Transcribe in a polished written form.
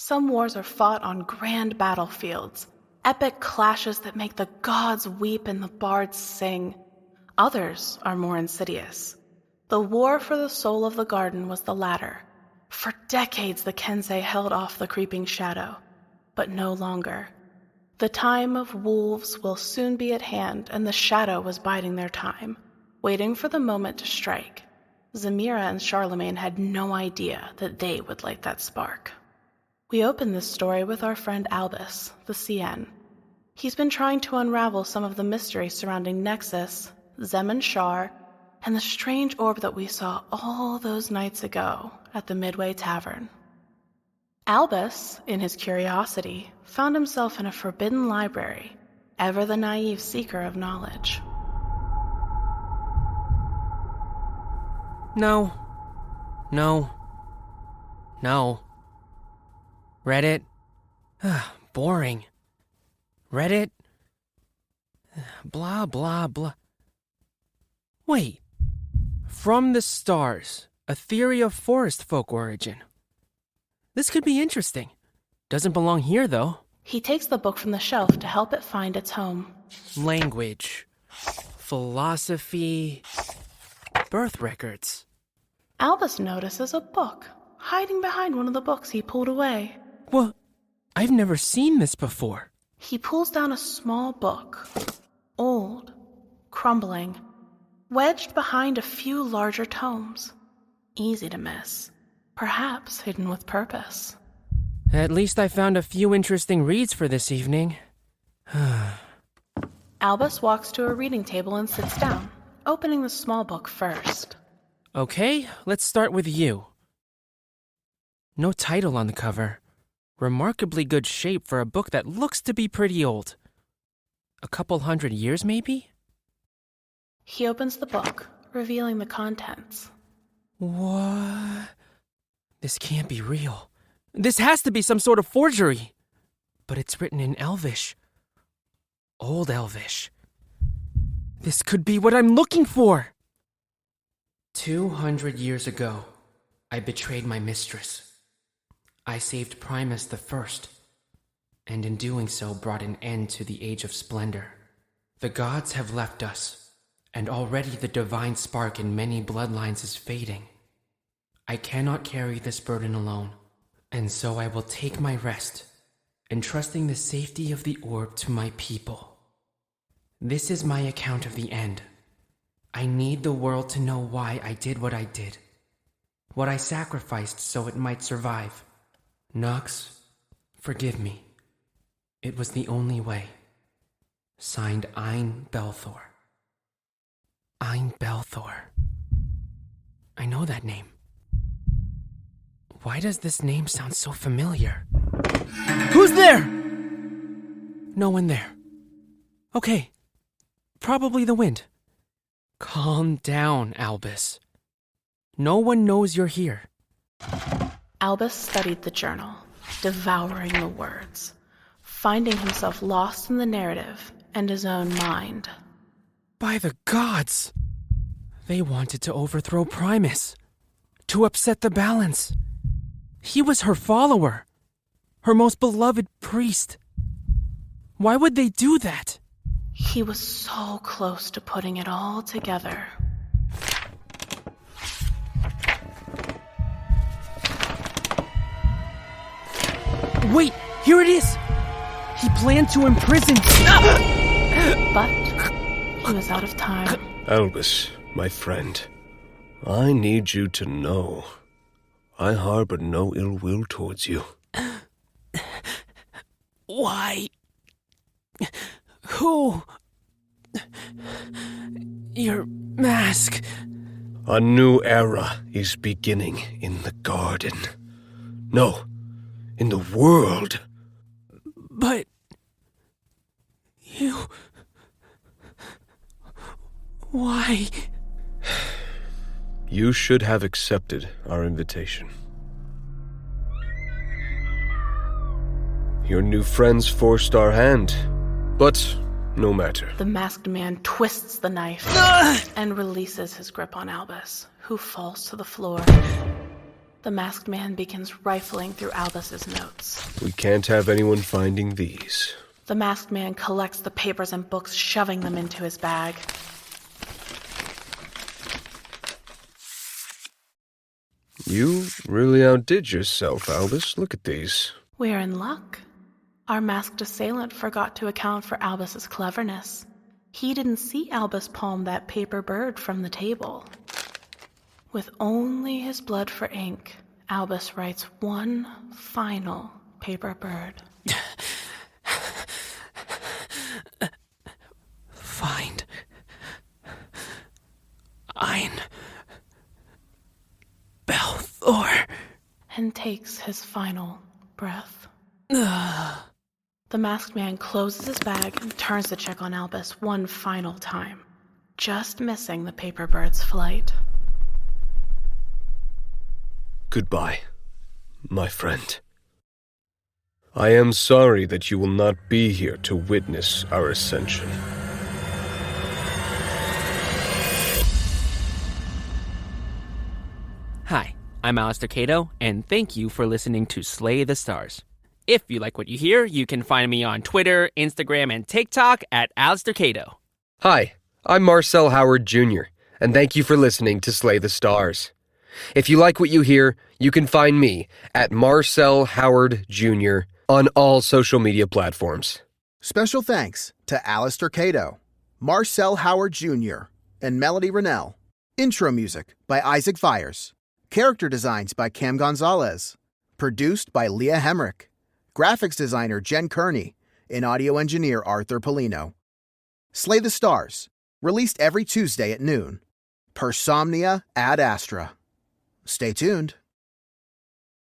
Some wars are fought on grand battlefields, epic clashes that make the gods weep and the bards sing. Others are more insidious. The war for the soul of the garden was the latter. For decades the Kensei held off the creeping shadow, but no longer. The time of wolves will soon be at hand, and the shadow was biding their time, waiting for the moment to strike. Zemira and Charlemagne had no idea that they would light that spark. We open this story with our friend Albus, the CN. He's been trying to unravel some of the mystery surrounding Nexus, Zem and Char, and the strange orb that we saw all those nights ago at the Midway Tavern. Albus, in his curiosity, found himself in a forbidden library, ever the naive seeker of knowledge. No. Reddit? Boring. Reddit? Blah, blah, blah. Wait. From the Stars, a theory of forest folk origin. This could be interesting. Doesn't belong here, though. He takes the book from the shelf to help it find its home. Language. Philosophy. Birth records. Albus notices a book, hiding behind one of the books he pulled away. What? I've never seen this before. He pulls down a small book. Old, crumbling, wedged behind a few larger tomes. Easy to miss. Perhaps hidden with purpose. At least I found a few interesting reads for this evening. Albus walks to a reading table and sits down, opening the small book first. Okay, let's start with you. No title on the cover. Remarkably good shape for a book that looks to be pretty old. A couple 100 years, maybe? He opens the book, revealing the contents. What? This can't be real. This has to be some sort of forgery. But it's written in Elvish. Old Elvish. This could be what I'm looking for! 200 years ago, I betrayed my mistress. I saved Primus the First, and in doing so brought an end to the Age of Splendor. The gods have left us, and already the divine spark in many bloodlines is fading. I cannot carry this burden alone, and so I will take my rest, entrusting the safety of the orb to my people. This is my account of the end. I need the world to know why I did what I did, what I sacrificed so it might survive. Nox, forgive me. It was the only way. Signed, Ein Belthor. Ein Belthor. I know that name. Why does this name sound so familiar? Who's there? No one there. Okay. Probably the wind. Calm down, Albus. No one knows you're here. Albus studied the journal, devouring the words, finding himself lost in the narrative and his own mind. By the gods! They wanted to overthrow Primus, to upset the balance. He was her follower, her most beloved priest. Why would they do that? He was so close to putting it all together. Wait, here it is! He planned to imprison... But he was out of time. Albus, my friend, I need you to know I harbor no ill will towards you. Why? Who? Your mask. A new era is beginning in the garden. No, in the world. But... you... Why? You should have accepted our invitation. Your new friends forced our hand, but no matter. The masked man twists the knife. ... and releases his grip on Albus, who falls to the floor. The masked man begins rifling through Albus's notes. We can't have anyone finding these. The masked man collects the papers and books, shoving them into his bag. You really outdid yourself, Albus. Look at these. We're in luck. Our masked assailant forgot to account for Albus's cleverness. He didn't see Albus palm that paper bird from the table. With only his blood for ink, Albus writes one final paper bird. Find Ein Belthor. And takes his final breath. The masked man closes his bag and turns to check on Albus one final time, just missing the paper bird's flight. Goodbye, my friend. I am sorry that you will not be here to witness our ascension. Hi, I'm Alister Cado, and thank you for listening to Slay the Stars. If you like what you hear, you can find me on Twitter, Instagram, and TikTok at Alister Cado. Hi, I'm Marcel Howard Jr., and thank you for listening to Slay the Stars. If you like what you hear, you can find me at Marcel Howard Jr. on all social media platforms. Special thanks to Alister Cado, Marcel Howard Jr., and Melody Rainelle. Intro music by Isaac Fires. Character designs by Cam Gonzalez. Produced by Leah Huemmrich. Graphics designer Jen Kearney. And audio engineer Arthur Pelino. Slay the Stars. Released every Tuesday at noon. Per somnia ad astra. Stay tuned.